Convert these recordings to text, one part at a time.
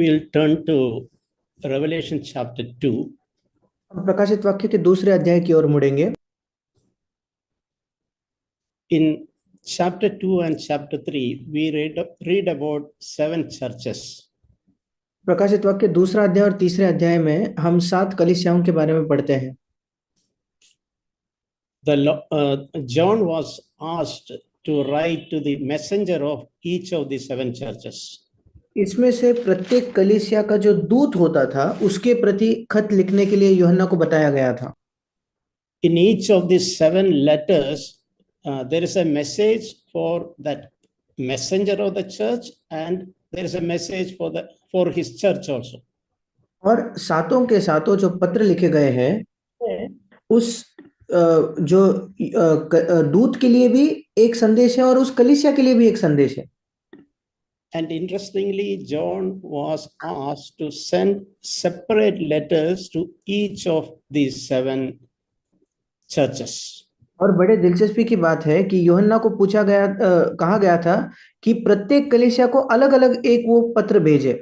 We'll turn to Revelation chapter 2. हम प्रकाशित वाक्य के दूसरे अध्याय की ओर मुड़ेंगे। In chapter 2 and chapter 3, we read about 7 churches. प्रकाशित वाक्य दूसरा अध्याय और तीसरे अध्याय में हम 7 कलीसियाओं के बारे में पढ़ते हैं। John was asked to write to the messenger of each of the 7 churches. इसमें से प्रत्येक कलीसिया का जो दूत होता था उसके प्रति खत लिखने के लिए यूहन्ना को बताया गया था। In each of these 7 letters, there is a message for that messenger of the church, and there is a message for his church also. और सातों के सातों जो पत्र लिखे गए हैं उस जो दूत के लिए भी एक संदेश है और उस कलीसिया के लिए भी एक संदेश है। And interestingly, John was asked to send separate letters to each of these 7 churches. और बड़े दिलचस्पी की बात है कि यूहन्ना को कहा गया था कि प्रत्येक कलीसिया को अलग-अलग एक वो पत्र भेजे।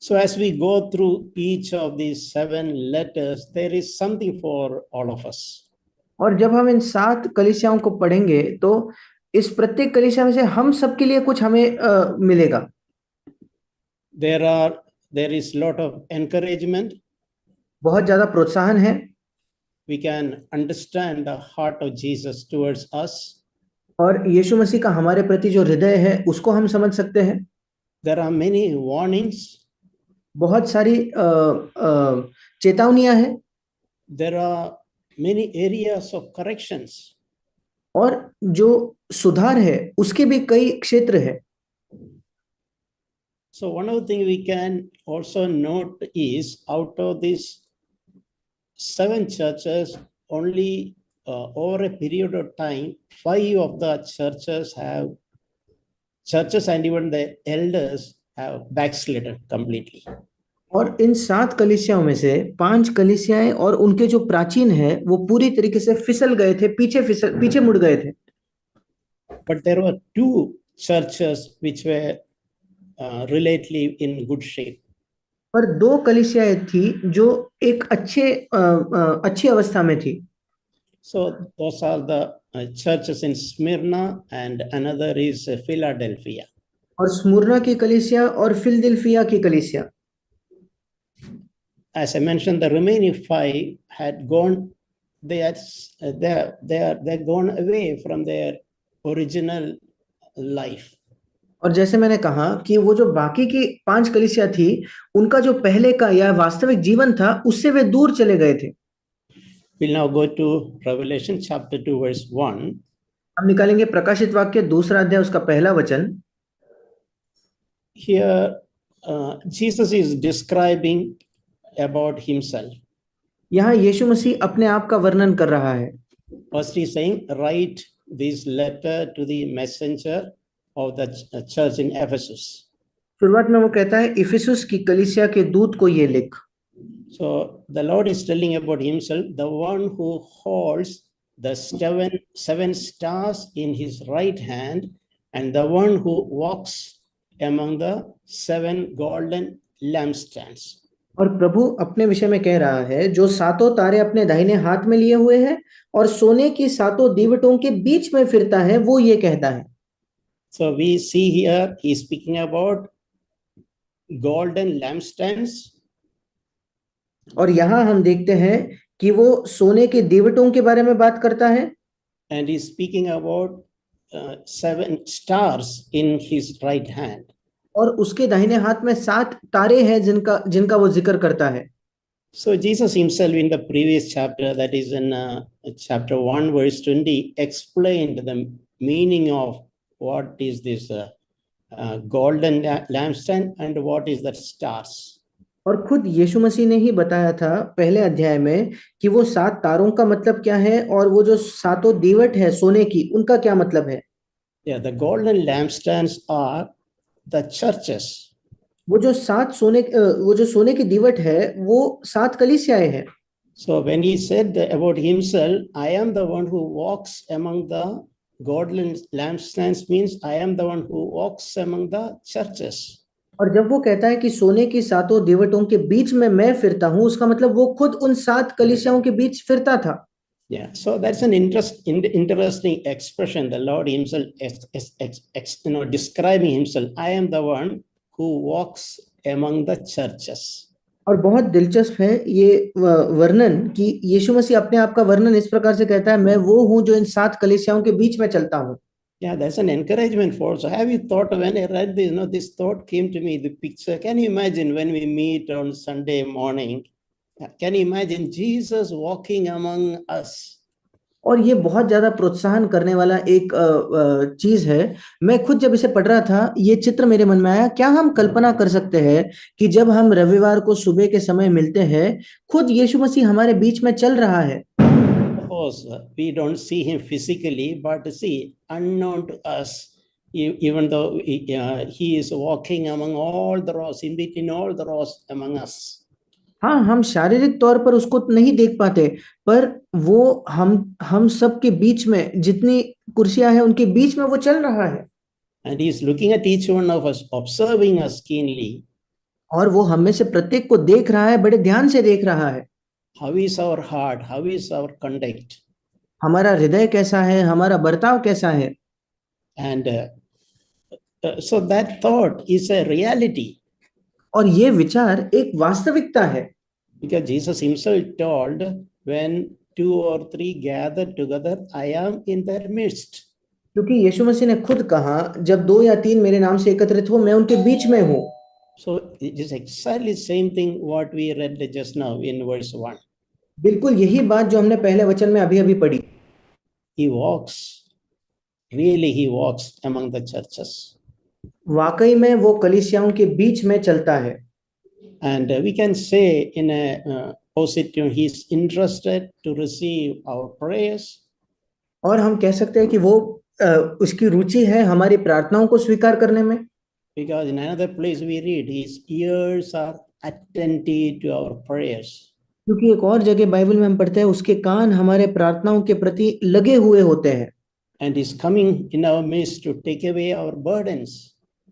So as we go through each of these 7 letters, there is something for all of us. और जब हम इन 7 कलीसियाओं को पढ़ेंगे तो इस प्रत्येक कलीसिया में से हम सबके लिए कुछ हमें मिलेगा। There is lot of encouragement. बहुत ज्यादा प्रोत्साहन है। We can understand the heart of Jesus towards us. और यीशु मसीह का हमारे प्रति जो हृदय है उसको हम समझ सकते हैं। There are many warnings. बहुत सारी चेतावनियां हैं। There are many areas of corrections. और जो सुधार है उसके भी कई क्षेत्र है। So one of the things we can also note is out of these 7 churches, only over a period of time, 5 of the churches and even the elders have backslidden completely. और इन 7 कलीसियाओं में से 5 कलीसियाएं और उनके जो प्राचीन है वो पूरी तरीके से फिसल गए थे, पीछे मुड़ गए थे। But there were 2 churches which were relatively in good shape. पर 2 कलीसियाएं थी जो एक अच्छी अवस्था में थी। So those are the churches in Smyrna, and another is Philadelphia. और स्मुरना की कलीसिया और फिलदिल्फिया की कलीसिया। As I mentioned, the remaining 5 had gone. They gone away from their original life. और जैसे मैंने कहा कि वो जो बाकी की 5 कलीसिया थी उनका जो पहले का या वास्तविक जीवन था उससे वे दूर चले गए थे। We'll now go to Revelation chapter 2 verse 1. हम निकालेंगे प्रकाशित वाक्य दूसरा अध्याय उसका पहला वचन। Here Jesus is describing about himself. यहाँ यीशु मसीह अपने आप का वर्णन कर रहा है। First he is saying, write this letter to the messenger of the church in Ephesus. शुरुआत में वो कहता है इफिसुस की कलीसिया के दूत को ये लिख। So the Lord is telling about himself, the one who holds the 7 stars in his right hand, and the one who walks among the 7 golden lampstands. और प्रभु अपने विषय में कह रहा है जो 7 तारे अपने दाहिने हाथ में लिए हुए हैं और सोने की 7 दीवटों के बीच में फिरता है, वो ये कहता है। So we see here he is speaking about golden lampstands. और यहाँ हम देखते हैं कि वो सोने के दीवटों के बारे में बात करता है। And he is speaking about 7 stars in his right hand. और उसके दाहिने हाथ में 7 तारे हैं जिनका वो जिक्र करता है। So Jesus himself in the previous chapter, that is in chapter 1 verse 20, explained the meaning of what is this golden lampstand and what is that stars. और खुद यीशु मसीह ने ही बताया था पहले अध्याय में कि वो 7 तारों का मतलब क्या है और वो जो 7 दीवट है सोने की उनका क्या मतलब है। Yeah, the golden lampstands are the churches. वो जो सोने की दीवट है वो 7 कलीसियाएं हैं। So when he said about himself, I am the one who walks among the golden lampstands, means I am the one who walks among the churches. और जब वो कहता है कि सोने की सातों दीवटों के बीच में मैं फिरता हूँ, उसका मतलब वो खुद उन 7 कलीसियाओं के बीच फिरता था। Yeah, so that's an interesting expression. The Lord Himself, describing Himself. I am the one who walks among the churches. और बहुत दिलचस्प है ये वर्णन कि यीशु मसीह अपने आप का वर्णन इस प्रकार से कहता है, मैं वो हूँ जो इन 7 कलीसियाओं के बीच में चलता हूँ। Yeah, that's an encouragement for us. Have you thought, when I read this, this thought came to me, the picture. Can you imagine when we meet on Sunday morning? Can you imagine Jesus walking among us? और ये बहुत ज्यादा प्रोत्साहन करने वाला एक चीज है। मैं खुद जब इसे पढ़ रहा था, ये चित्र मेरे मन में आया। क्या हम कल्पना कर सकते हैं कि जब हम रविवार को सुबह के समय मिलते हैं, खुद यीशु मसीह हमारे बीच में चल रहा है। Suppose we don't see him physically, but see, unknown to us, even though he is walking among all the rows, in between all the rows among us. हाँ, हम शारीरिक तौर पर उसको नहीं देख पाते, पर वो हम सब के बीच में, जितनी कुर्सियां हैं उनके बीच में वो चल रहा है। And he is looking at each one of us, observing us keenly. और वो हम में से प्रत्येक को देख रहा है, बड़े ध्यान से देख रहा है। How is our heart? How is our conduct? हमारा हृदय कैसा है, हमारा बर्ताव कैसा है। And so that thought is a reality. और ये विचार एक वास्तविकता है। Because Jesus himself told, when 2 or 3 gather together, I am in their midst. क्योंकि यीशु मसीह ने खुद कहा, जब 2 या 3 मेरे नाम से एकत्रित हो, मैं उनके बीच में हूँ। So it is exactly same thing what we read just now in verse 1. बिल्कुल यही बात जो हमने पहले वचन में अभी पढ़ी। He walks, really he walks among the churches. वाकई में वो कलीसियाओं के बीच में चलता है। And we can say in a positive, he is interested to receive our prayers. और हम कह सकते हैं कि वो उसकी रुचि है हमारी प्रार्थनाओं को स्वीकार करने में। Because in another place we read, his ears are attentive to our prayers. क्योंकि एक और जगह बाइबल में हम पढ़ते हैं, उसके कान हमारे प्रार्थनाओं के प्रति लगे हुए होते हैं। And is coming in our midst to take away our burdens.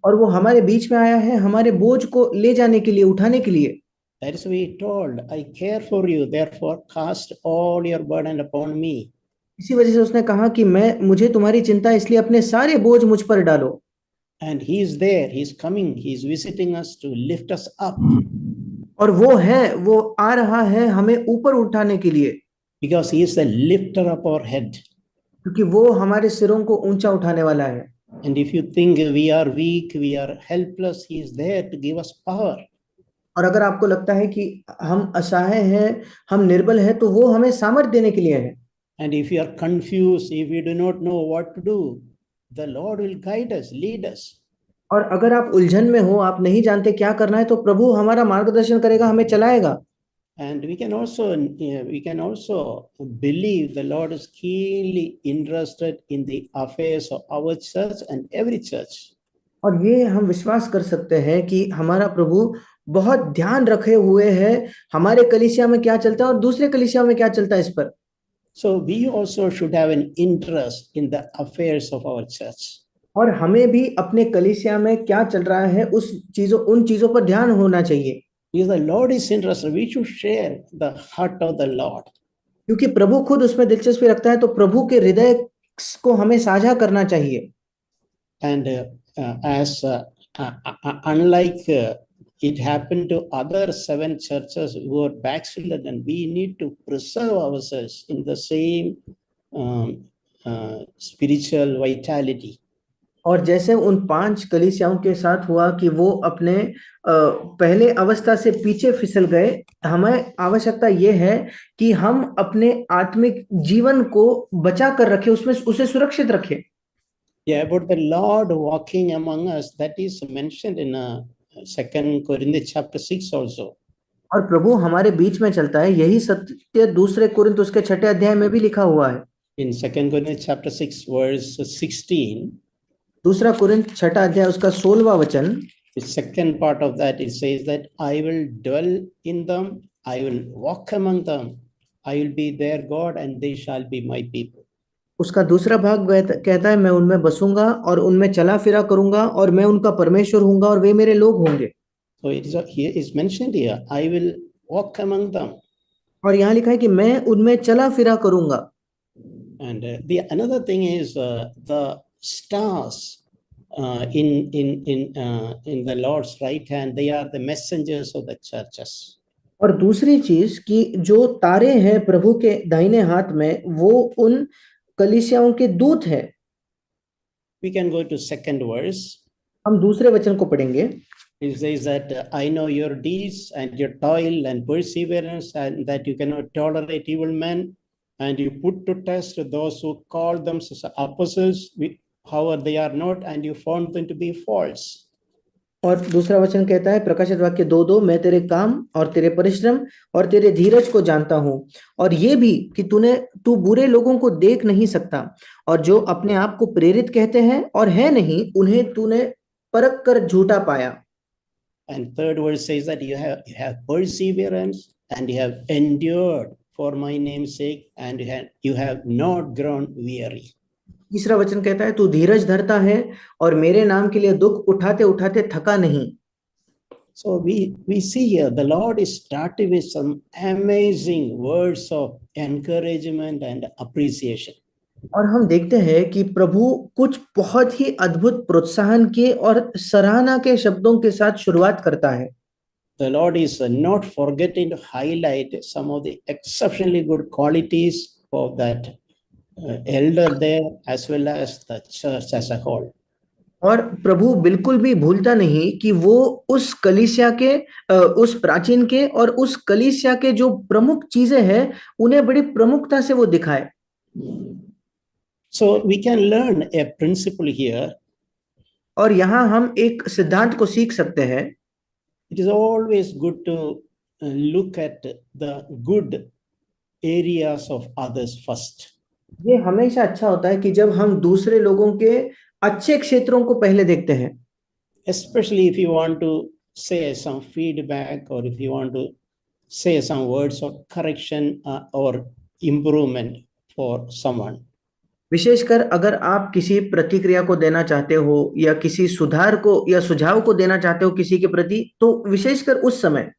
और वो हमारे बीच में आया है हमारे बोझ को ले जाने के लिए, उठाने के लिए। That is why he told, I care for you, therefore cast all your burden upon me. इसी वजह से उसने कहा कि मुझे तुम्हारी चिंता, इसलिए अपने सारे बोझ मुझ पर डालो। And he is there, he is coming, he is visiting us to lift us up. और वो आ रहा है हमें ऊपर उठाने के लिए। Because he is the lifter of our head. क्योंकि वो हमारे सिरों को ऊंचा उठाने वाला है। And if you think we are weak, we are helpless, he is there to give us power. और अगर आपको लगता है कि हम असहाय हैं, हम निर्बल हैं, तो वो हमें सामर्थ्य देने के लिए है। And if you are confused, if you do not know what to do, the Lord will guide us, lead us. और अगर आप उलझन में हो, आप नहीं जानते क्या करना है, तो प्रभु हमारा मार्गदर्शन करेगा, हमें चलाएगा। And we can also believe the Lord is keenly interested in the affairs of our church and every church. और ये हम विश्वास कर सकते हैं कि हमारा प्रभु बहुत ध्यान रखे हुए है हमारे कलीसिया में क्या चलता है और दूसरे कलीसिया में क्या चलता है इस पर। So we also should have an interest in the affairs of our church. और हमें भी अपने कलीसिया में क्या चल रहा है उन चीजों पर ध्यान होना चाहिए। If the Lord is interested, we should share the heart of the Lord. क्योंकि प्रभु खुद उसमें दिलचस्पी रखता है, तो प्रभु के हृदय को हमें साझा करना चाहिए। And unlike it happened to other 7 churches who are backslidden, and we need to preserve ourselves in the same spiritual vitality. और जैसे उन 5 कलीसियाओं के साथ हुआ कि वो अपने पहले अवस्था से पीछे फिसल गए, हमें आवश्यकता ये है कि हम अपने आत्मिक जीवन को बचा कर रखें, उसमें उसे सुरक्षित रखें। Yeah, about the Lord walking among us, that is mentioned in 2 Corinthians chapter 6 also. और प्रभु हमारे बीच में चलता है, यही सत्य 2 कोरिन्थ उसके 6 अध्याय में भी लिखा हुआ है। In 2 Corinthians chapter 6 verse 16. 2 Corinth 6 अध्याय उसका 16वां वचन। The second part of that, it says that I will dwell in them, I will walk among them, I will be their God and they shall be my people. उसका दूसरा भाग कहता है मैं उनमें बसूंगा और उनमें चला फिरा करूंगा और मैं उनका परमेश्वर हूंगा और वे मेरे लोग होंगे। So it is here is mentioned here, I will walk among them. और यहाँ लिखा है कि मैं उनमें चला फिरा करूंगा। And the another thing is the stars in the Lord's right hand, they are the messengers of the churches. और दूसरी चीज कि जो तारे हैं प्रभु के दाहिने हाथ में वो उन कलीसियाओं के दूत हैं। We can go to second verse. हम दूसरे वचन को पढ़ेंगे। It says that I know your deeds and your toil and perseverance, and that you cannot tolerate evil men, and you put to test those who call themselves apostles, however they are not, and you found them to be false. और दूसरा वचन कहता है प्रकाशित वाक्य 2:2, मैं तेरे काम और तेरे परिश्रम और तेरे धीरज को जानता हूं और ये भी कि तू बुरे लोगों को देख नहीं सकता, और जो अपने आप को प्रेरित कहते हैं और है नहीं उन्हें तूने परख कर झूठा पाया। And third verse says that you have perseverance and you have endured for my name's sake, and you have not grown weary. तीसरा वचन कहता है तू धीरज धरता है और मेरे नाम के लिए दुख उठाते उठाते थका नहीं। So we see here the Lord is starting with some amazing words of encouragement and appreciation. और हम देखते हैं कि प्रभु कुछ बहुत ही अद्भुत प्रोत्साहन के और सराहना के शब्दों के साथ शुरुआत करता है। The Lord is not forgetting to highlight some of the exceptionally good qualities of that elder there as well as the church as a whole. और प्रभु बिल्कुल भी भूलता नहीं कि वो उस कलीसिया के उस प्राचीन के और उस कलीसिया के जो प्रमुख चीजें हैं उन्हें बड़ी प्रमुखता से वो दिखाए। So we can learn a principle here. और यहाँ हम एक सिद्धांत को सीख सकते हैं। It is always good to look at the good areas of others first. ये हमेशा अच्छा होता है कि जब हम दूसरे लोगों के अच्छे क्षेत्रों को पहले देखते हैं। Especially if you want to say some feedback or if you want to say some words of correction or improvement for someone. विशेषकर अगर आप किसी प्रतिक्रिया को देना चाहते हो या किसी सुधार को या सुझाव को देना चाहते हो किसी के प्रति, तो विशेषकर उस समय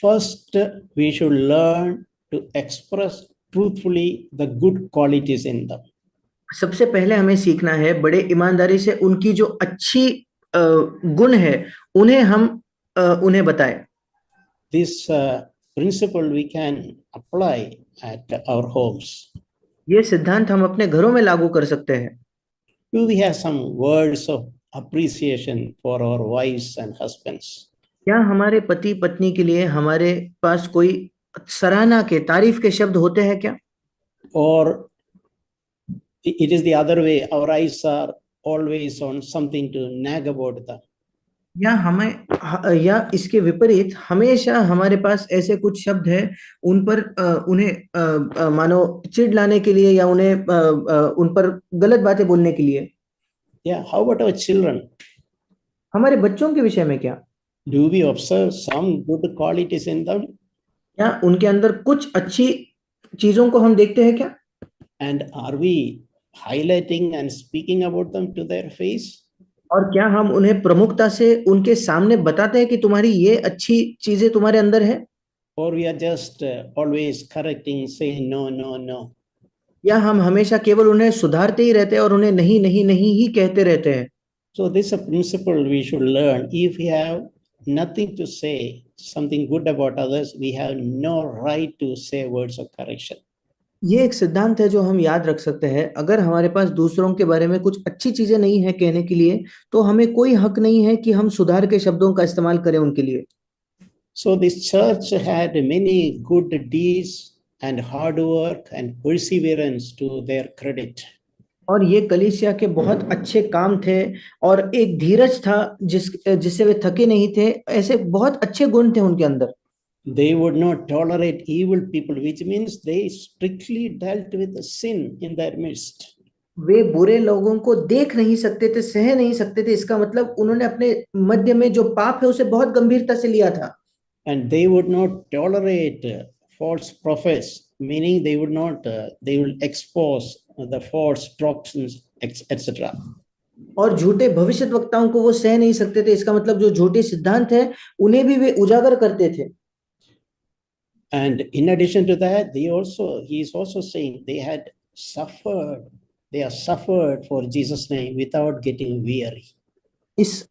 First we should learn to express truthfully the good qualities in them. सबसे पहले हमें सीखना है बड़े ईमानदारी से उनकी जो अच्छी गुण है उन्हें हम उन्हें बताएं। This principle we can apply at our homes. ये सिद्धांत हम अपने घरों में लागू कर सकते हैं। Do we have some words of appreciation for our wives and husbands? क्या हमारे पति पत्नी के लिए हमारे पास कोई सराहना के तारीफ के शब्द होते हैं क्या? Or it is the other way, our eyes are always on something to nag about them. या इसके विपरीत हमेशा हमारे पास ऐसे कुछ शब्द हैं उन पर उन्हें मानो चिढ़ लाने के लिए या उन्हें उन पर गलत बातें बोलने के लिए। Yeah, how about our children? हमारे बच्चों के विषय में क्या? Do we observe some good qualities in them? क्या उनके अंदर कुछ अच्छी चीजों को हम देखते हैं क्या? And are we highlighting and speaking about them to their face? और क्या हम उन्हें प्रमुखता से उनके सामने बताते हैं कि तुम्हारी ये अच्छी चीजें तुम्हारे अंदर है? Or we are just always correcting, saying no, no, no. या हम हमेशा केवल उन्हें सुधारते ही रहते हैं और उन्हें नहीं नहीं नहीं ही कहते रहते हैं? So this is a principle we should learn. If we have nothing to say, something good about others, we have no right to say words of correction. ये एक सिद्धांत है जो हम याद रख सकते हैं। अगर हमारे पास दूसरों के बारे में कुछ अच्छी चीजें नहीं है कहने के लिए, तो हमें कोई हक नहीं है कि हम सुधार के शब्दों का इस्तेमाल करें उनके लिए। So this church had many good deeds and hard work and perseverance to their credit. और ये कलीसिया के बहुत अच्छे काम थे और एक धीरज था जिससे वे थके नहीं थे। ऐसे बहुत अच्छे गुण थे उनके अंदर। They would not tolerate evil people, which means they strictly dealt with the sin in their midst. वे बुरे लोगों को देख नहीं सकते थे, सह नहीं सकते थे। इसका मतलब उन्होंने अपने मध्य में जो पाप है उसे बहुत गंभीरता से लिया था। And they would not tolerate false prophets, meaning they will expose the false doctrines, etc. और झूठे भविष्यद्वक्ताओं को वो सह नहीं सकते थे। इसका मतलब जो झूठे सिद्धांत है उन्हें भी वे उजागर करते थे। And in addition to that, he is also saying they have suffered for Jesus' name without getting weary.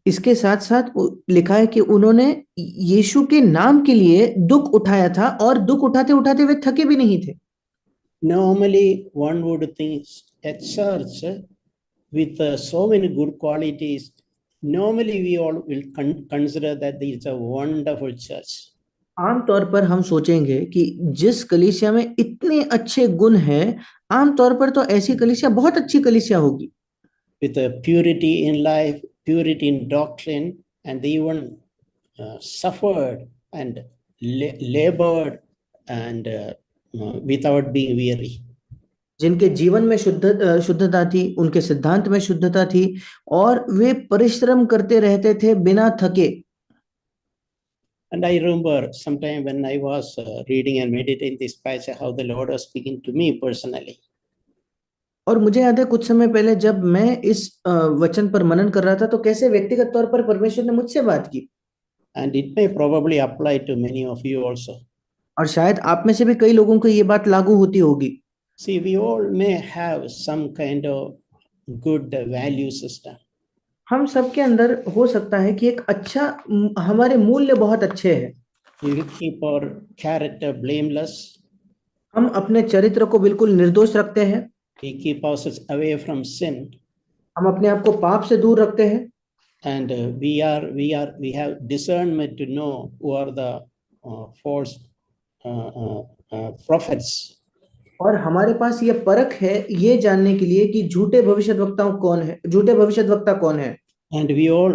इसके साथ साथ लिखा है कि उन्होंने यीशु के नाम के लिए दुख उठाया था और दुख उठाते उठाते वे थके भी नहीं थे। Normally, one would think a church with so many good qualities, normally we all will consider that it's a wonderful church. आमतौर पर हम सोचेंगे कि जिस कलीसिया में इतने अच्छे गुण हैं, आमतौर पर तो ऐसी कलीसिया बहुत अच्छी कलीसिया होगी। With a purity in life, purity in doctrine, and they even suffered and labored and without being weary. जिनके जीवन में शुद्धता थी, उनके सिद्धांत में शुद्धता थी और वे परिश्रम करते रहते थे बिना थके। And I remember sometime when I was reading and meditating this passage, how the Lord was speaking to me personally. और मुझे याद है कुछ समय पहले जब मैं इस वचन पर मनन कर रहा था तो कैसे व्यक्तिगत तौर पर परमेश्वर ने मुझसे बात की। And it may probably apply to many of you also. और शायद आप में से भी कई लोगों को ये बात लागू होती होगी। See, we all may have some kind of good value system. हम सबके अंदर हो सकता है कि एक अच्छा हमारे मूल्य बहुत अच्छे हैं। We keep our character blameless. हम अपने चरित्र को बिल्कुल निर्दोष रखते हैं। We keep ourselves away from sin. हम अपने आप को पाप से दूर रखते हैं। And we have discernment to know who are the false prophets. और हमारे पास ये परख है ये जानने के लिए कि झूठे भविष्यद्वक्ताओं कौन है, झूठे भविष्यद्वक्ता कौन है। And we all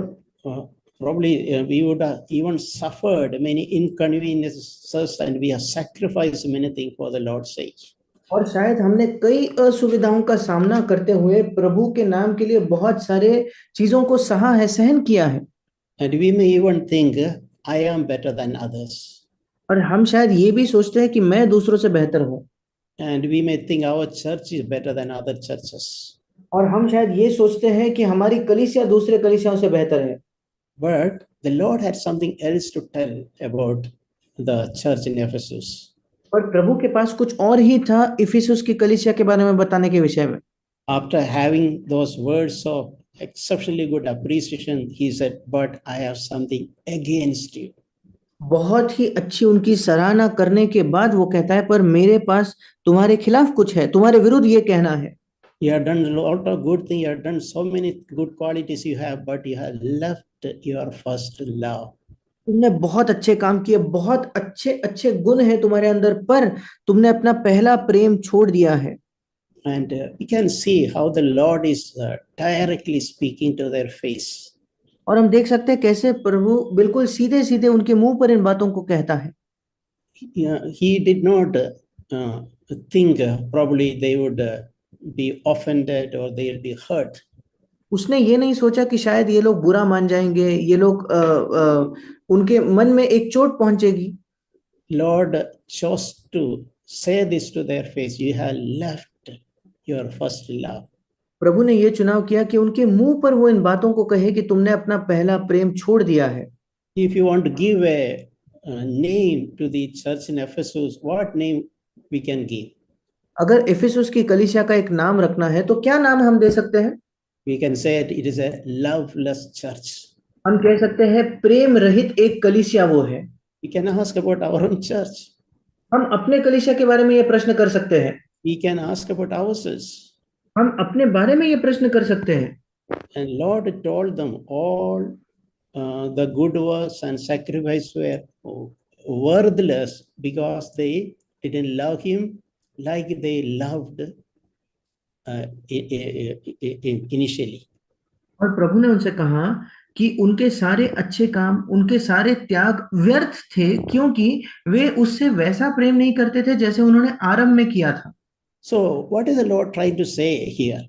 probably we would have even suffered many inconveniences and we have sacrificed many things for the Lord's sake. और शायद हमने कई असुविधाओं का सामना करते हुए प्रभु के नाम के लिए बहुत सारे चीजों को सहा है, सहन किया है। And we may even think I am better than others. और हम शायद ये भी सोचते हैं कि मैं दूसरों से बेहतर हूँ। And we may think our church is better than other churches. और हम शायद ये सोचते हैं कि हमारी कलीसिया दूसरे कलीसियाओं से बेहतर है। But the Lord had something else to tell about the church in Ephesus. और प्रभु के पास कुछ और ही था इफिसुस की कलीसिया के बारे में बताने के विषय में। After having those words of exceptionally good appreciation, he said, "But I have something against you." बहुत ही अच्छी उनकी सराहना करने के बाद वो कहता है, पर मेरे पास तुम्हारे खिलाफ कुछ है, तुम्हारे विरुद्ध ये कहना है। You have done a lot of good things. You have done so many good qualities you have, but you have left your first love. तुमने बहुत अच्छे काम किए, बहुत अच्छे अच्छे गुण हैं तुम्हारे अंदर, पर तुमने अपना पहला प्रेम छोड़ दिया है। And we can see how the Lord is directly speaking to their face. और हम देख सकते हैं कैसे प्रभु बिल्कुल सीधे सीधे उनके मुंह पर इन बातों को कहता है। He did not think probably they would be offended or they will be hurt. उसने ये नहीं सोचा कि शायद ये लोग बुरा मान जाएंगे, ये लोग उनके मन में एक चोट पहुंचेगी। Lord chose to say this to their face, you have left your first love. प्रभु ने ये चुनाव किया कि उनके मुंह पर वो इन बातों को कहे कि तुमने अपना पहला प्रेम छोड़ दिया है। If you want to give a name to the church in Ephesus, what name we can give? अगर इफिसुस की कलीसिया का एक नाम रखना है तो क्या नाम हम दे सकते हैं? We can say it is a loveless church. हम कह सकते हैं प्रेम रहित एक कलीसिया वो है। We can ask about our own church. हम अपने कलीसिया के बारे में ये प्रश्न कर सकते हैं। We can ask about ourselves. हम अपने बारे में ये प्रश्न कर सकते हैं। And Lord told them all the good works and sacrifice were worthless because they didn't love him like they loved initially. और प्रभु ने उनसे कहा कि उनके सारे अच्छे काम, उनके सारे त्याग व्यर्थ थे क्योंकि वे उससे वैसा प्रेम नहीं करते थे जैसे उन्होंने आरंभ में किया था। So what is the Lord trying to say here?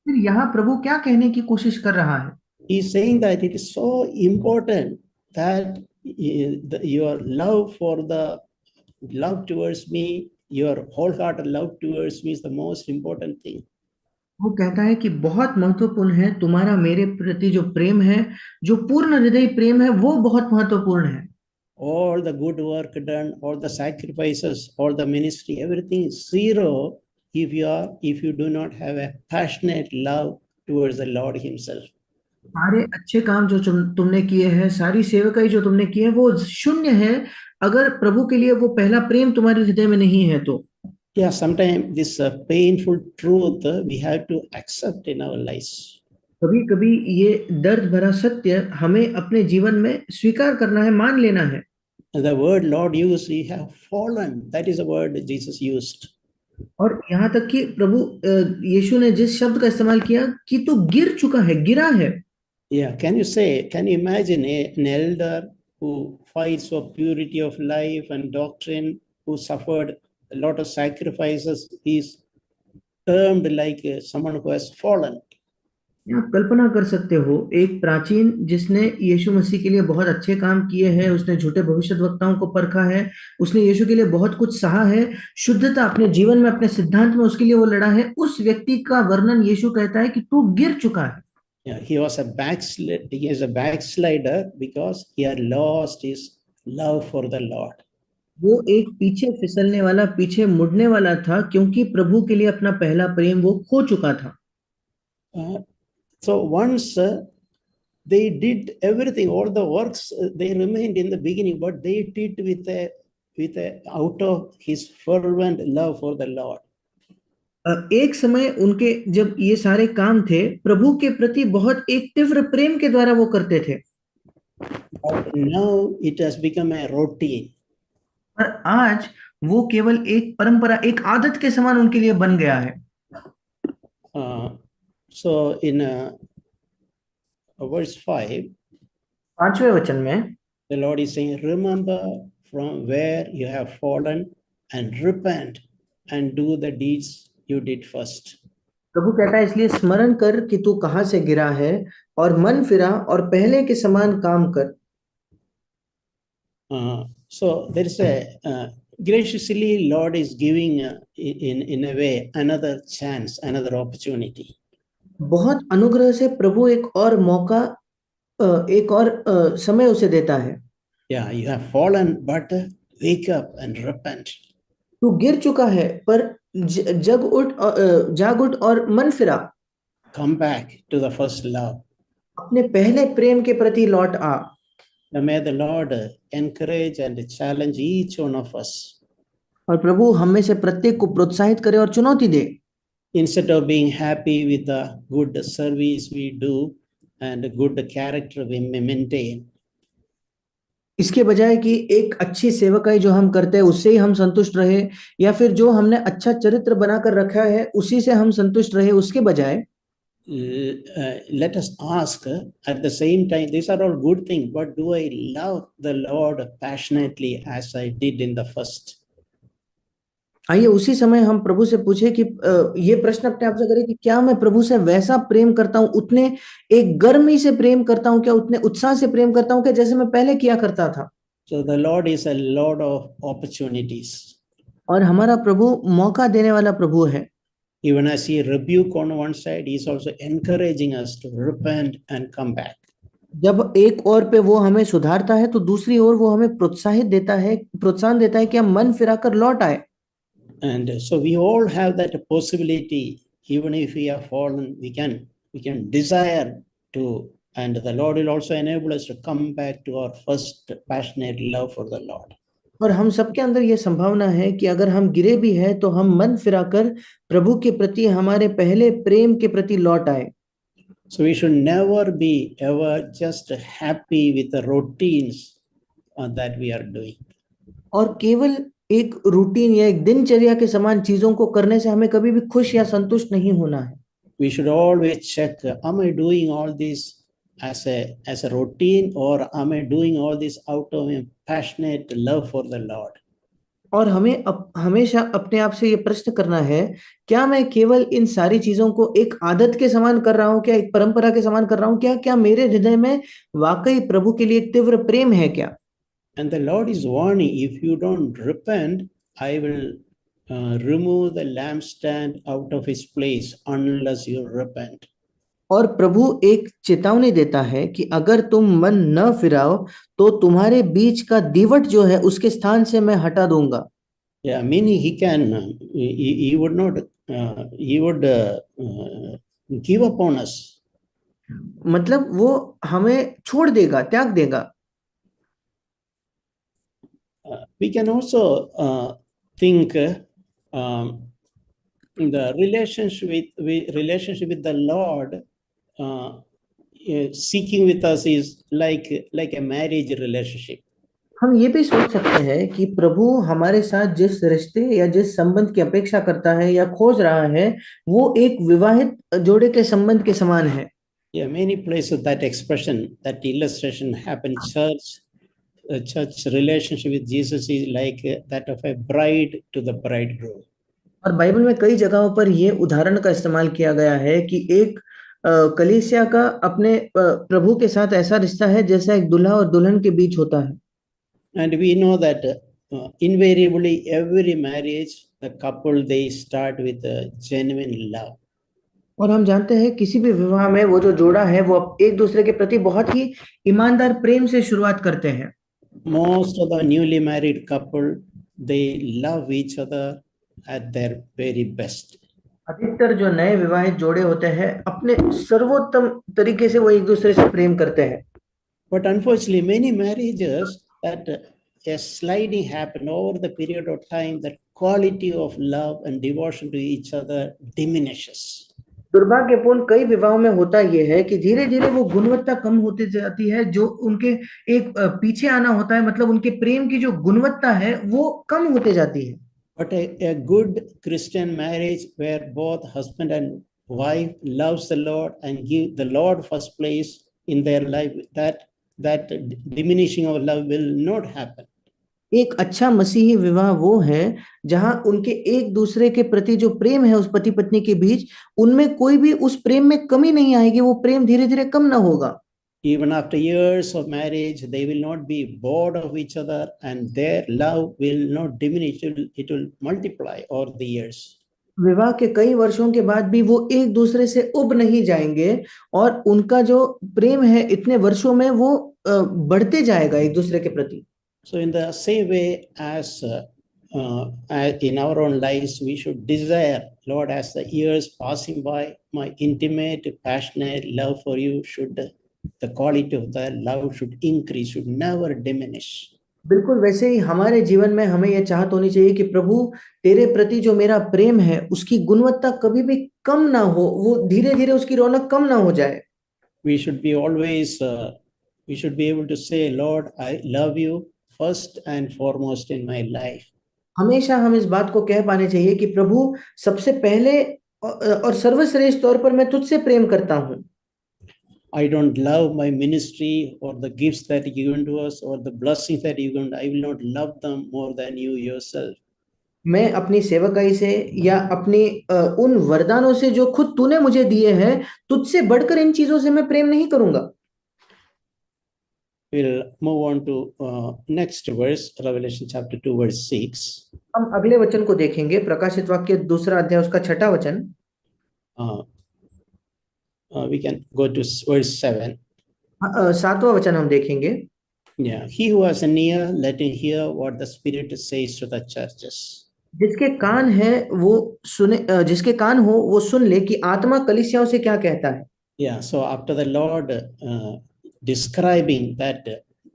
फिर यहाँ प्रभु क्या कहने की कोशिश कर रहा है? He is saying that it is so important that your love towards me your wholehearted love towards me is the most important thing. वो कहता है कि बहुत महत्वपूर्ण है, तुम्हारा मेरे प्रति जो प्रेम है, जो पूर्ण हृदय प्रेम है, वो बहुत महत्वपूर्ण है। All the good work done, all the sacrifices, all the ministry, everything is zero if you do not have a passionate love towards the Lord himself. सारे अच्छे काम जो तुमने किए हैं, सारी सेवकाई जो तुमने की है, वो शून्य है अगर प्रभु के लिए वो पहला प्रेम तुम्हारे हृदय में नहीं है तो। Yeah, sometimes this painful truth we have to accept in our lives. कभी कभी ये दर्द भरा सत्य हमें अपने जीवन में स्वीकार करना है, मान लेना है। The word Lord used, "You have fallen." That is the word Jesus used. और यहाँ तक कि प्रभु यीशु ने जिस शब्द का इस्तेमाल किया कि तू गिर चुका है, गिरा है। Yeah, can you imagine an elder who fights for purity of life and doctrine, who suffered a lot of sacrifices, is termed like someone who has fallen. आप कल्पना कर सकते हो, एक प्राचीन जिसने यीशु मसीह के लिए बहुत अच्छे काम किए हैं, उसने झूठे भविष्यद्वक्ताओं को परखा है, उसने यीशु के लिए बहुत कुछ सहा है, शुद्धता अपने जीवन में, अपने सिद्धांत में उसके लिए वो लड़ा है, उस व्यक्ति का वर्णन यीशु कहता है कि तू गिर चुका है। Yeah, he is a backslider because he had lost his love for the Lord. वो एक पीछे फिसलने वाला, पीछे मुड़ने वाला था, क्योंकि प्रभु के लिए अपना पहला प्रेम वो खो चुका था। So once they did everything, all the works they remained in the beginning, but they did with a out of his fervent love for the Lord. एक समय उनके जब ये सारे काम थे, प्रभु के प्रति बहुत एक तीव्र प्रेम के द्वारा वो करते थे। But now it has become a routine. पर आज वो केवल एक परंपरा, एक आदत के समान उनके लिए बन गया है। So in verse 5, 5वें वचन में the Lord is saying, remember from where you have fallen and repent and do the deeds you did first. प्रभु कहता है, इसलिए स्मरण कर कि तू कहां से गिरा है और मन फिरा और पहले के समान काम कर। So there is a graciously Lord is giving in a way another chance, another opportunity. बहुत अनुग्रह से प्रभु एक और मौका, एक और समय उसे देता है। Yeah, you have fallen, but wake up and repent. तू गिर चुका है, पर जाग उठ और मन फिरा। Come back to the first love. अपने पहले प्रेम के प्रति लौट आ। May the Lord encourage and challenge each one of us. और प्रभु हम में से प्रत्येक को प्रोत्साहित करे और चुनौती दे। Instead of being happy with the good service we do and good character we maintain, इसके बजाय कि एक अच्छी सेवकाई जो हम करते हैं उससे ही हम संतुष्ट रहे, या फिर जो हमने अच्छा चरित्र बनाकर रखा है उसी से हम संतुष्ट रहे, उसके बजाय let us ask at the same time, these are all good things, but do I love the Lord passionately as I did in the first? आइए उसी समय हम प्रभु से पूछे कि ये प्रश्न अपने आप से करें कि क्या मैं प्रभु से वैसा प्रेम करता हूँ, उतने एक गर्मी से प्रेम करता हूँ क्या, उतने उत्साह से प्रेम करता हूँ क्या, जैसे मैं पहले किया करता था। So the Lord is a Lord of opportunities. और हमारा प्रभु मौका देने वाला प्रभु है। Even as he rebuke on one side, he is also encouraging us to repent and come back. जब एक ओर पे वो हमें सुधारता है तो दूसरी ओर वो हमें प्रोत्साहन देता है कि हम मन फिराकर लौट आए। And so we all have that possibility. Even if we have fallen, we can desire to, and the Lord will also enable us to come back to our first passionate love for the Lord. और हम सबके अंदर ये संभावना है कि अगर हम गिरे भी हैं तो हम मन फिराकर प्रभु के प्रति, हमारे पहले प्रेम के प्रति लौट आए। So we should never be ever just happy with the routines that we are doing. और केवल एक रूटीन या एक दिनचर्या के समान चीजों को करने से हमें कभी भी खुश या संतुष्ट नहीं होना है। We should always check, am I doing all this as a routine, or am I doing all this out of a passionate love for the Lord? और हमें हमेशा अपने आप से ये प्रश्न करना है, क्या मैं केवल इन सारी चीजों को एक आदत के समान कर रहा हूँ क्या, एक परंपरा के समान कर रहा हूँ क्या, क्या मेरे हृदय में वाकई प्रभु के लिए एक तीव्र प्रेम है क्या। And the Lord is warning, if you don't repent, I will remove the lampstand out of his place unless you repent. और प्रभु एक चेतावनी देता है कि अगर तुम मन न फिराओ तो तुम्हारे बीच का दीवट जो है उसके स्थान से मैं हटा दूंगा। Yeah, meaning he would not, he would give up on us. मतलब वो हमें छोड़ देगा, त्याग देगा। We can also think the relationship with the Lord seeking with us is like a marriage relationship. हम ये भी सोच सकते हैं कि प्रभु हमारे साथ जिस रिश्ते या जिस संबंध की अपेक्षा करता है या खोज रहा है वो एक विवाहित जोड़े के संबंध के समान है। Yeah, many places that expression, that illustration happen in church. A church relationship with Jesus is like that of a bride to the bridegroom. और बाइबल में कई जगहों पर ये उदाहरण का इस्तेमाल किया गया है कि एक कलीसिया का अपने प्रभु के साथ ऐसा रिश्ता है जैसा एक दूल्हा और दुल्हन के बीच होता है। And we know that invariably every marriage, the couple, they start with a genuine love. और हम जानते हैं किसी भी विवाह में वो जो जोड़ा है वो एक दूसरे के प्रति बहुत ही ईमानदार प्रेम से शुरुआत करते हैं। Most of the newly married couple, they love each other at their very best. अधिकतर जो नए विवाहित जोड़े होते हैं अपने सर्वोत्तम तरीके से वो एक दूसरे से प्रेम करते हैं। But unfortunately, many marriages that a sliding happen over the period of time, that quality of love and devotion to each other diminishes. दुर्भाग्यपूर्ण कई विवाहों में होता यह है कि धीरे धीरे वो गुणवत्ता कम होती जाती है जो उनके एक पीछे आना होता है, मतलब उनके प्रेम की जो गुणवत्ता है वो कम होते जाती है। But a good Christian marriage where both husband and wife loves the Lord and give the Lord first place in their life, that diminishing of love will not happen. एक अच्छा मसीही विवाह वो है जहां उनके एक दूसरे के प्रति जो प्रेम है उस पति पत्नी के बीच, उनमें कोई भी उस प्रेम में कमी नहीं आएगी, वो प्रेम धीरे धीरे कम ना होगा। Even after years of marriage, they will not be bored of each other and their love will not diminish, it will multiply over the years. विवाह के कई वर्षों के बाद भी वो एक दूसरे से उब नहीं जाएंगे और उनका जो प्रेम है इतने वर्षों में वो बढ़ते जाएगा एक दूसरे के प्रति। So in the same way as in our own lives, we should desire, Lord, as the years passing by, my intimate, passionate love for you should, the quality of the love should increase, should never diminish. बिल्कुल वैसे ही हमारे जीवन में हमें यह चाहत होनी चाहिए कि प्रभु तेरे प्रति जो मेरा प्रेम है उसकी गुणवत्ता कभी भी कम ना हो, वो धीरे धीरे उसकी रौनक कम ना हो जाए। We should be always, we should be able to say, Lord, I love you first and foremost in my life. हमेशा हम इस बात को कह पाने चाहिए कि प्रभु सबसे पहले और सर्वश्रेष्ठ तौर पर मैं तुझसे प्रेम करता हूँ। I don't love my ministry or the gifts that you given to us or the blessings that you given. I will not love them more than you yourself. मैं अपनी सेवकाई से या अपनी उन वरदानों से जो खुद तूने मुझे दिए हैं, तुझसे बढ़कर इन चीजों से मैं प्रेम नहीं करूंगा। We'll move on to next verse, Revelation chapter 2, verse 6. हम अगले वचन को देखेंगे, प्रकाशित वाक्य 2 अध्याय उसका 6 वचन। We can go to verse 7. 7वां वचन हम देखेंगे। Yeah, he who has an ear, let him hear what the Spirit says to the churches. जिसके कान है वो सुने, जिसके कान हो वो सुन ले कि आत्मा कलीसियाओं से क्या कहता है। Yeah, so after the Lord describing that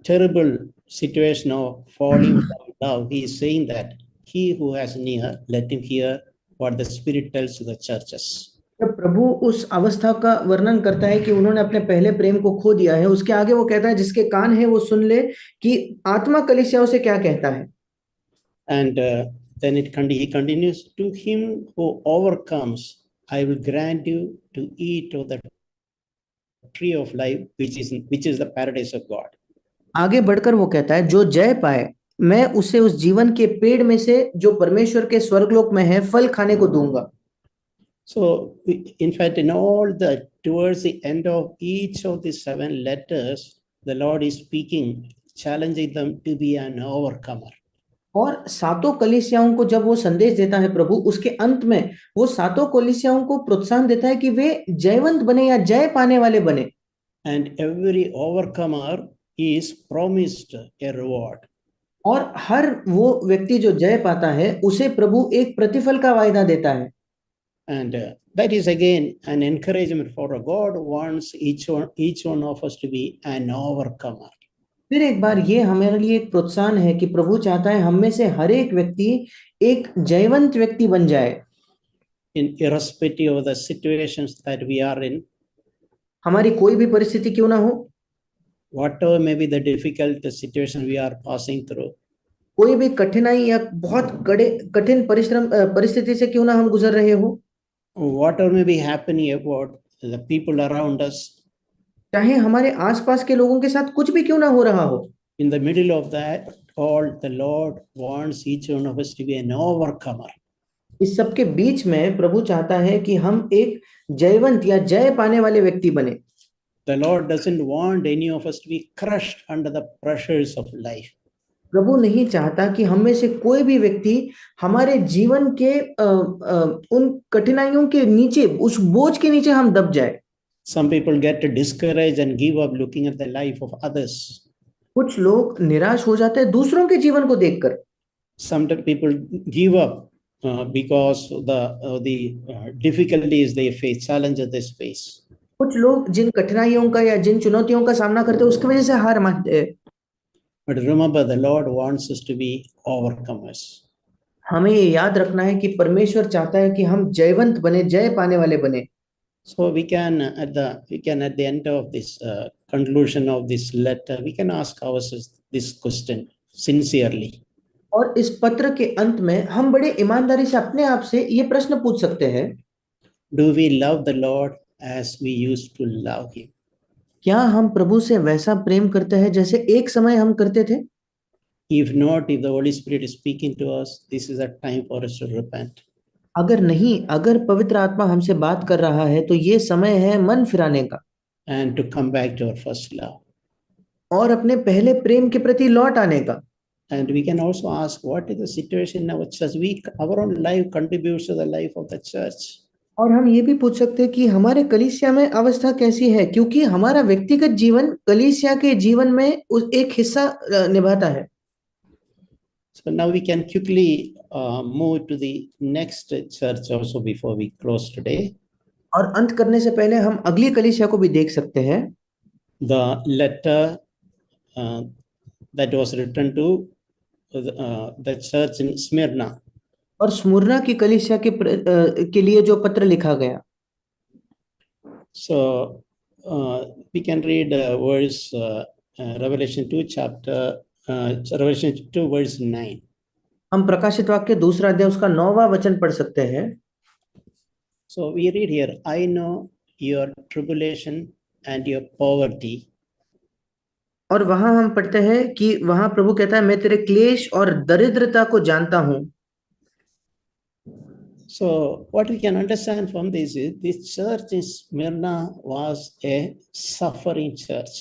terrible situation of falling from love, he is saying that he who has an ear, let him hear what the Spirit tells to the churches. जब प्रभु उस अवस्था का वर्णन करता है कि उन्होंने अपने पहले प्रेम को खो दिया है, उसके आगे वो कहता है जिसके कान है वो सुन ले कि आत्मा कलीसियाओं से क्या कहता है। And then he continues, to him who overcomes, I will grant you to eat of the tree of life, which is the paradise of God. आगे बढ़कर वो कहता है जो जय पाए मैं उसे उस जीवन के पेड़ में से जो परमेश्वर के स्वर्गलोक में है फल खाने को दूंगा। So in fact, in all the towards the end of each of the 7 letters, the Lord is speaking, challenging them to be an overcomer. और सातों कलीसियाओं को जब वो संदेश देता है प्रभु, उसके अंत में वो सातों कलीसियाओं को प्रोत्साहन देता है कि वे जयवंत बने या जय पाने वाले बने। And every overcomer is promised a reward. और हर वो व्यक्ति जो जय पाता है उसे प्रभु एक प्रतिफल का वायदा देता है। And that is again an encouragement for God wants each one of us to be an overcomer. फिर एक बार ये हमारे लिए एक प्रोत्साहन है कि प्रभु चाहता है हम में से हर एक व्यक्ति एक जयवंत व्यक्ति बन जाए। Irrespective of the situations that we are in, हमारी कोई भी परिस्थिति क्यों ना हो, whatever may be the difficult situation we are passing through, कोई भी कठिनाई या बहुत कठिन परिस्थिति से क्यों ना हम गुजर रहे हो, whatever may be happening about the people around us, चाहे हमारे आसपास के लोगों के साथ कुछ भी क्यों ना हो रहा हो, in the middle of that all, the Lord wants each one of us to be an overcomer. इस सब के बीच में प्रभु चाहता है कि हम एक जयवंत या जय पाने वाले व्यक्ति बने। The Lord doesn't want any of us to be crushed under the pressures of life. प्रभु नहीं चाहता कि हम में से कोई भी व्यक्ति हमारे जीवन के उन कठिनाइयों के नीचे, उस बोझ के नीचे हम दब जाए। Some people get discouraged and give up looking at the life of others. कुछ लोग निराश हो जाते हैं दूसरों के जीवन को देखकर। Some people give up because the difficulties they face, challenges they face. कुछ लोग जिन कठिनाइयों का या जिन चुनौतियों का सामना करते हैं उसकी वजह से हार मानते हैं। But remember, the Lord wants us to be overcomers. हमें ये याद रखना है कि परमेश्वर चाहता है कि हम जयवंत बने, जय पाने वाले बने। So we can at the end of this conclusion of this letter, we can ask ourselves this question sincerely. और इस पत्र के अंत में हम बड़े ईमानदारी से अपने आप से ये प्रश्न पूछ सकते हैं, Do we love the Lord as we used to love him? क्या हम प्रभु से वैसा प्रेम करते हैं जैसे एक समय हम करते थे? If not, if the Holy Spirit is speaking to us, this is a time for us to repent. अगर नहीं, अगर पवित्र आत्मा हमसे बात कर रहा है तो ये समय है मन फिराने का And to come back to our first love. और अपने पहले प्रेम के प्रति लौट आने का। And we can also ask, what is the situation in our church? Our own life contributes to the life of the church. और हम ये भी पूछ सकते हैं कि हमारे कलीसिया में अवस्था कैसी है, क्योंकि हमारा व्यक्तिगत जीवन कलीसिया के जीवन में एक हिस्सा निभाता है। So now we can quickly move to the next church also before we close today. और अंत करने से पहले हम अगली कलीसिया को भी देख सकते हैं। The letter that was written to the church in Smyrna. और स्मुरना की कलीसिया के लिए जो पत्र लिखा गया। So we can read verse Revelation 2 chapter Revelation 2 verse 9. हम प्रकाशित वाक्य दूसरा अध्याय उसका 9वां वचन पढ़ सकते हैं। So we read here, I know your tribulation and your poverty. और वहां हम पढ़ते हैं कि वहां प्रभु कहता है, मैं तेरे क्लेश और दरिद्रता को जानता हूं। So what we can understand from this is this church in Smyrna was a suffering church.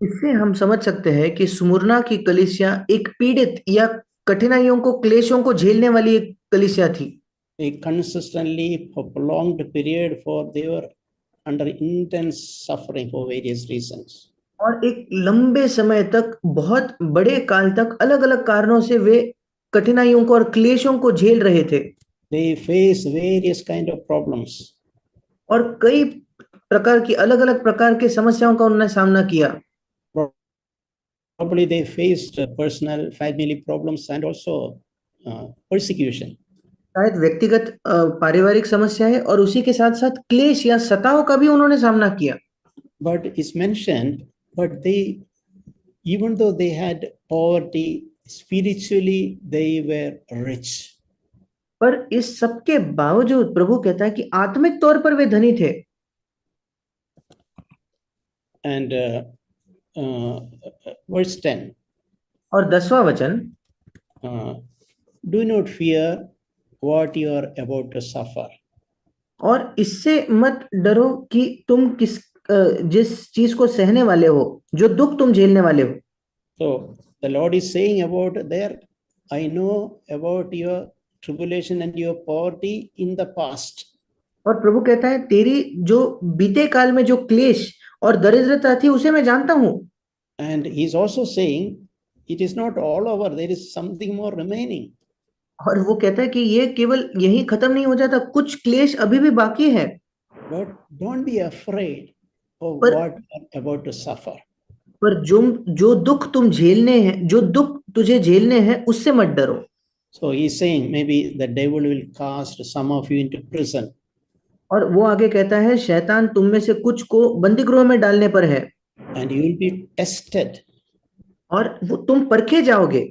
इससे हम समझ सकते हैं कि स्मुरना की कलीसिया एक पीड़ित या कठिनाइयों को, क्लेशों को झेलने वाली एक कलीसिया थी। They consistently for prolonged period they were under intense suffering for various reasons. और एक लंबे समय तक, बहुत बड़े काल तक अलग अलग कारणों से वे कठिनाइयों को और क्लेशों को झेल रहे थे। They face various kind of problems. और कई प्रकार की अलग अलग प्रकार के समस्याओं का उन्होंने सामना किया। Probably they faced personal family problems and also persecution. शायद व्यक्तिगत पारिवारिक समस्याएं और उसी के साथ साथ क्लेश या सताव का भी उन्होंने सामना किया। But it's mentioned, but they, even though they had poverty, spiritually they were rich. पर इस सब के बावजूद प्रभु कहता है कि आत्मिक तौर पर वे धनी थे। And verse 10. और 10वां वचन, do not fear what you are about to suffer. और इससे मत डरो कि तुम जिस चीज को सहने वाले हो, जो दुख तुम झेलने वाले हो। So the Lord is saying about their I know about your tribulation and your poverty in the past. और प्रभु कहता है तेरी जो बीते काल में जो क्लेश और दरिद्रता थी उसे मैं जानता हूँ। And he's also saying, it is not all over, there is something more remaining. और वो कहता है कि ये केवल यही खत्म नहीं हो जाता, कुछ क्लेश अभी भी बाकी है। But don't be afraid of पर what you are about to suffer. पर जो दुख तुम झेलने हैं, जो दुख तुझे झेलने हैं उससे मत डरो। So he's saying maybe the devil will cast some of you into prison. और वो आगे कहता है शैतान तुम में से कुछ को बंदी गृह में डालने पर है। And you will be tested. और वो तुम परखे जाओगे।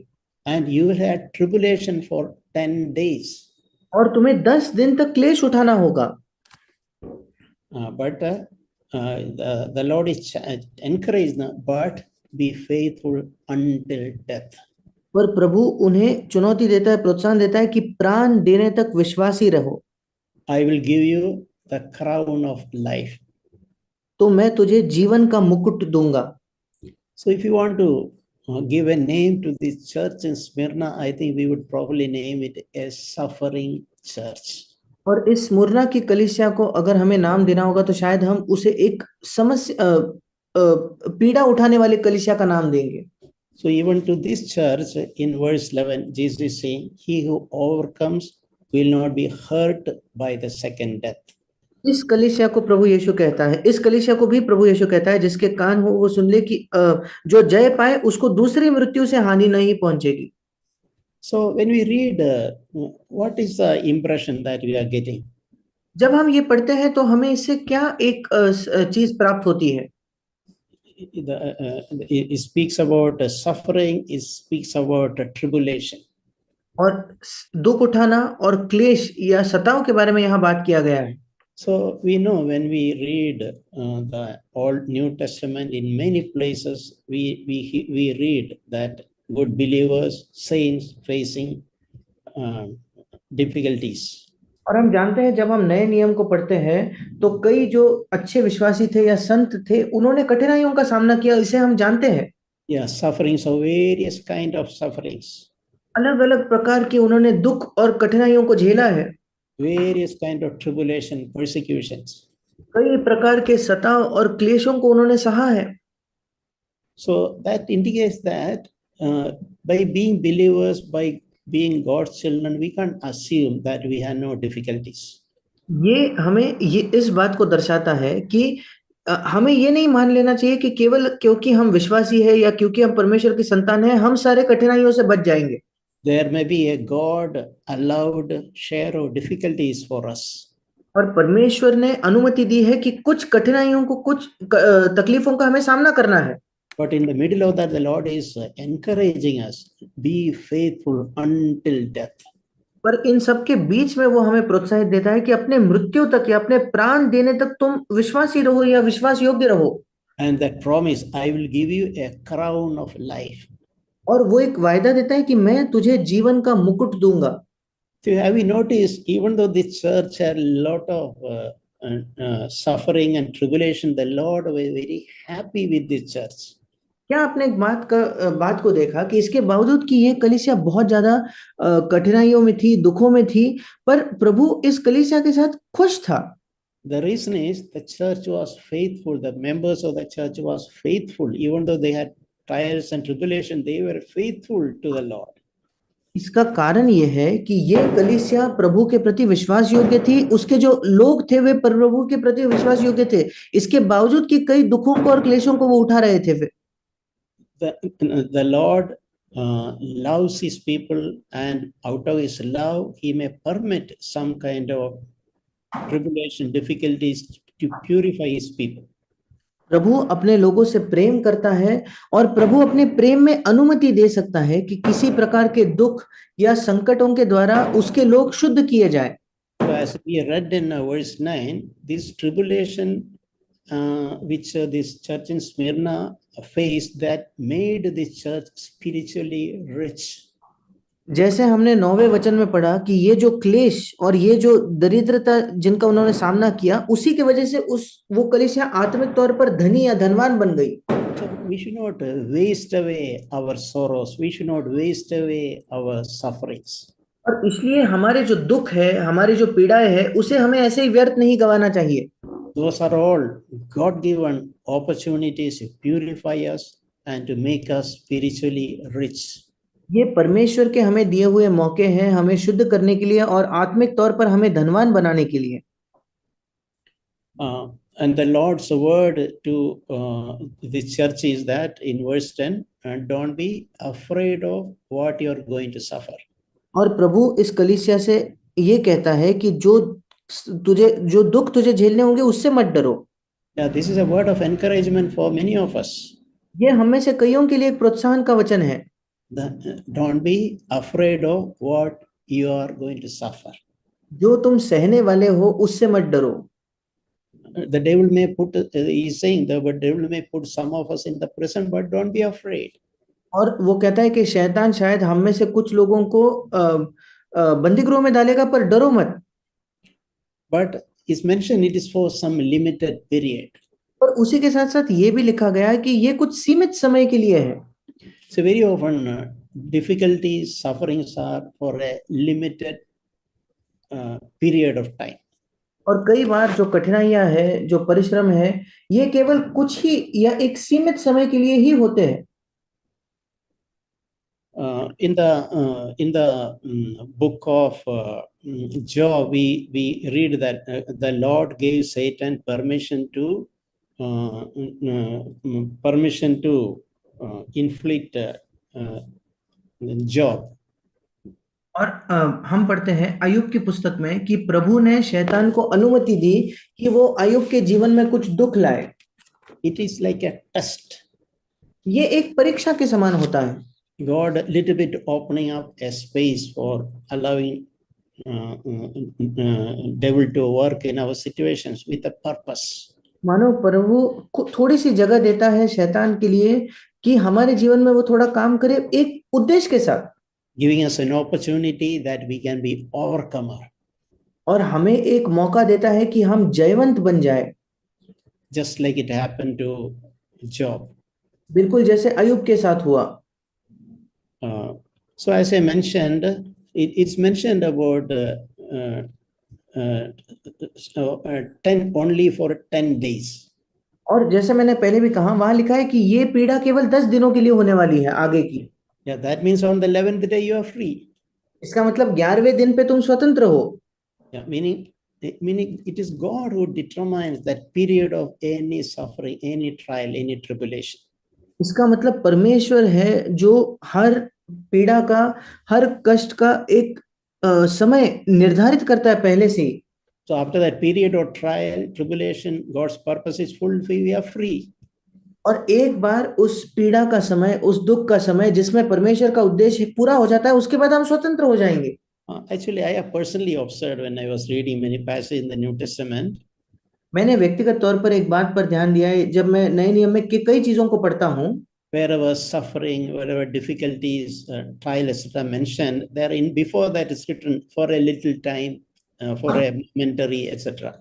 And you will have tribulation for 10 days. और तुम्हें 10 दिन तक क्लेश उठाना होगा। But the Lord is encouraged, but be faithful until death. पर प्रभु उन्हें चुनौती देता है, प्रोत्साहन देता है कि प्राण देने तक विश्वासी रहो। I will give you the crown of life. तो मैं तुझे जीवन का मुकुट दूंगा। So if you want to give a name to this church in Smyrna, I think we would probably name it a suffering church. और इस Smyrna की कलीसिया को अगर हमें नाम देना होगा तो शायद हम उसे एक समस्या पीड़ा उठाने वाली कलीसिया का नाम देंगे। So even to this church in verse 11, Jesus is saying, he who overcomes will not be hurt by the second death. इस कलीसिया को प्रभु यीशु कहता है, इस कलीसिया को भी प्रभु यीशु कहता है जिसके कान हो वो सुन ले कि जो जय पाए उसको दूसरी मृत्यु से हानि नहीं पहुंचेगी। So when we read, what is the impression that we are getting? जब हम ये पढ़ते हैं तो हमें इससे क्या एक चीज प्राप्त होती है? It speaks about suffering, it speaks about tribulation. और दुख उठाना और क्लेश या सताव के बारे में यहाँ बात किया गया है। So we know when we read the Old New Testament, in many places we read that good believers, saints facing difficulties. और हम जानते हैं जब हम नए नियम को पढ़ते हैं तो कई जो अच्छे विश्वासी थे या संत थे उन्होंने कठिनाइयों का सामना किया, इसे हम जानते हैं। Yeah, sufferings of various kind of sufferings. अलग अलग प्रकार के उन्होंने दुख और कठिनाइयों को झेला है। Various kind of tribulation, persecutions. कई प्रकार के सताव और क्लेशों को उन्होंने सहा है। So that indicates that by being believers, by being God's children, we can't assume that we have no difficulties. ये इस बात को दर्शाता है कि हमें ये नहीं मान लेना चाहिए कि केवल क्योंकि हम विश्वासी है या क्योंकि हम परमेश्वर की संतान है हम सारे कठिनाइयों से बच जाएंगे। There may be a God allowed share of difficulties for us. और परमेश्वर ने अनुमति दी है कि कुछ कठिनाइयों को, कुछ तकलीफों का हमें सामना करना है। But in the middle of that, the Lord is encouraging us, be faithful until death. पर इन सब के बीच में वो हमें प्रोत्साहित देता है कि अपने मृत्यु तक या अपने प्राण देने तक तुम विश्वासी रहो या विश्वास योग्य रहो। And that promise, I will give you a crown of life. और वो एक वायदा देता है कि मैं तुझे जीवन का मुकुट दूंगा। So have you noticed, even though the church had a lot of suffering and tribulation, the Lord was very happy with the church. क्या आपने एक बात को देखा कि इसके बावजूद कि ये कलीसिया बहुत ज्यादा कठिनाइयों में थी, दुखों में थी, पर प्रभु इस कलीसिया के साथ खुश था। The reason is the church was faithful. The members of the church was faithful, even though they had trials and tribulation, they were faithful to the Lord. इसका कारण ये है कि ये कलीसिया प्रभु के प्रति विश्वास योग्य थी, उसके जो लोग थे वे प्रभु के प्रति विश्वास योग्य थे, इसके बावजूद कि कई दुखों को और क्लेशों को वो उठा रहे थे। The Lord loves his people, and out of his love he may permit some kind of tribulation, difficulties to purify his people. प्रभु अपने लोगों से प्रेम करता है और प्रभु अपने प्रेम में अनुमति दे सकता है कि किसी प्रकार के दुख या संकटों के द्वारा उसके लोग शुद्ध किए जाए। So as we read in verse 9, this tribulation which this church in Smyrna faced, that made the church spiritually rich. जैसे हमने 9वें वचन में पढ़ा कि ये जो क्लेश और ये जो दरिद्रता जिनका उन्होंने सामना किया, उसी की वजह से वो कलीसिया आत्मिक तौर पर धनी या धनवान बन गई। So we should not waste away our sorrows. We should not waste away our sufferings. और इसलिए हमारे जो दुख है, हमारी जो पीड़ाएं है, उसे हमें ऐसे ही व्यर्थ नहीं गंवाना चाहिए। Those are all God-given opportunities to purify us and to make us spiritually rich. ये परमेश्वर के हमें दिए हुए मौके हैं हमें शुद्ध करने के लिए और आत्मिक तौर पर हमें धनवान बनाने के लिए। And the Lord's word to the church is that in verse 10, don't be afraid of what you're going to suffer. और प्रभु इस कलीसिया से ये कहता है कि जो दुख तुझे झेलने होंगे उससे मत डरो। Yeah, this is a word of encouragement for many of us. ये हम में से कईयों के लिए एक प्रोत्साहन का वचन है। Don't be afraid of what you are going to suffer. जो तुम सहने वाले हो उससे मत डरो। The devil may put, he's saying the devil may put some of us in the prison, but don't be afraid. और वो कहता है कि शैतान शायद हम में से कुछ लोगों को बंदी गृह में डालेगा, पर डरो मत। But it's mentioned it is for some limited period. और उसी के साथ साथ ये भी लिखा गया है कि ये कुछ सीमित समय के लिए है। So very often difficulties, sufferings are for a limited period of time. और कई बार जो कठिनाइयां है, जो परिश्रम है, ये केवल कुछ ही या एक सीमित समय के लिए ही होते हैं। In the book of Job, we read that the Lord gave Satan permission to inflict Job. और हम पढ़ते हैं अय्यूब की पुस्तक में कि प्रभु ने शैतान को अनुमति दी कि वो अय्यूब के जीवन में कुछ दुख लाए। It is like a test. ये एक परीक्षा के समान होता है। God a little bit opening up a space for allowing devil to work in our situations with a purpose. मानो प्रभु को थोड़ी सी जगह देता है शैतान के लिए कि हमारे जीवन में वो थोड़ा काम करे एक उद्देश्य के साथ, giving us an opportunity that we can be overcomer. और हमें एक मौका देता है कि हम जयवंत बन जाए, just like it happened to Job. बिल्कुल जैसे अय्यूब के साथ हुआ। So as I mentioned, it's mentioned about 10 only for 10 days. और जैसे मैंने पहले भी कहा, वहां लिखा है कि ये पीड़ा केवल 10 दिनों के लिए होने वाली है आगे की। Yeah, that means on the 11th day you are free. इसका मतलब 11वें दिन पे तुम स्वतंत्र हो। Yeah, meaning it is God who determines that period of any suffering, any trial, any tribulation. इसका मतलब परमेश्वर है जो हर पीड़ा का, हर कष्ट का एक समय निर्धारित करता है पहले से ही। So after that period of trial, tribulation, God's purpose is fulfilled, we are free. और एक बार उस पीड़ा का समय, उस दुख का समय जिसमें परमेश्वर का उद्देश्य पूरा हो जाता है, उसके बाद हम स्वतंत्र हो जाएंगे। Actually, I have personally observed when I was reading many passages in the New Testament. मैंने व्यक्तिगत तौर पर एक बात पर ध्यान दिया है जब मैं नए नियम में कई चीजों को पढ़ता हूँ। Wherever suffering, wherever difficulties, trial, etc. mentioned, there in before that is written for a little time, for a momentary, etc.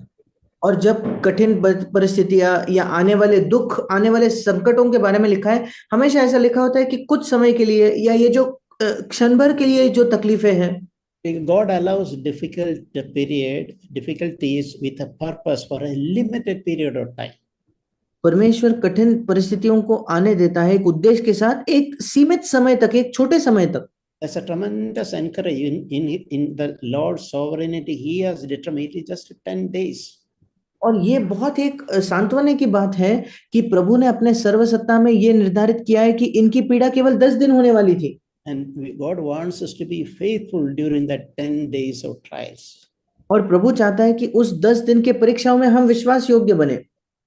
और जब कठिन परिस्थितियां या आने वाले दुख, आने वाले संकटों के बारे में लिखा है, हमेशा ऐसा लिखा होता है कि कुछ समय के लिए या ये जो क्षण भर के लिए जो तकलीफें हैं। God allows difficulties with a purpose for a limited period of time. परमेश्वर कठिन परिस्थितियों को आने देता है एक उद्देश्य के साथ, एक सीमित समय तक, एक छोटे समय तक। That's a tremendous encouragement in the Lord's sovereignty. He has determined it just 10 days. और ये बहुत एक सांत्वना की बात है कि प्रभु ने अपने सर्वसत्ता में ये निर्धारित किया है कि इनकी पीड़ा केवल 10 दिन होने वाली थी। And God wants us to be faithful during that 10 days of trials. और प्रभु चाहता है कि उस 10 दिन के परीक्षाओं में हम विश्वास योग्य बने।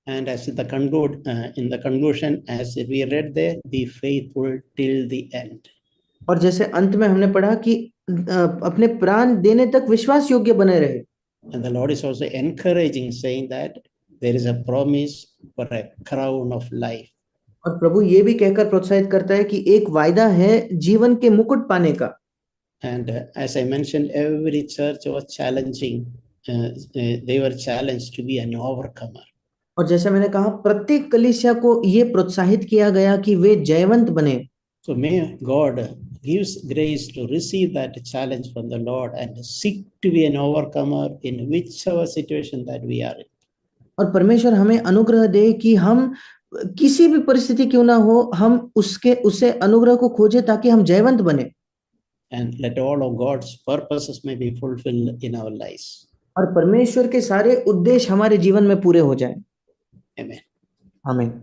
And as in the conclusion, as we read there, be faithful till the end. और जैसे अंत में हमने पढ़ा कि अपने प्राण देने तक विश्वास योग्य बने रहे। And the Lord is also encouraging, saying that there is a promise for a crown of life. और प्रभु ये भी कहकर प्रोत्साहित करता है कि एक वायदा है जीवन के मुकुट पाने का। And as I mentioned, every church was challenging. They were challenged to be an overcomer. और जैसे मैंने कहा प्रत्येक कलीसिया को ये प्रोत्साहित किया गया कि वे जयवंत बने। So may God gives grace to receive that challenge from the Lord and seek to be an overcomer in whichever situation that we are in. और परमेश्वर हमें अनुग्रह दे कि हम किसी भी परिस्थिति क्यों ना हो, हम उसे अनुग्रह को खोजे ताकि हम जयवंत बने। And let all of God's purposes may be fulfilled in our lives. और परमेश्वर के सारे उद्देश्य हमारे जीवन में पूरे हो जाएं। Amen. आमीन।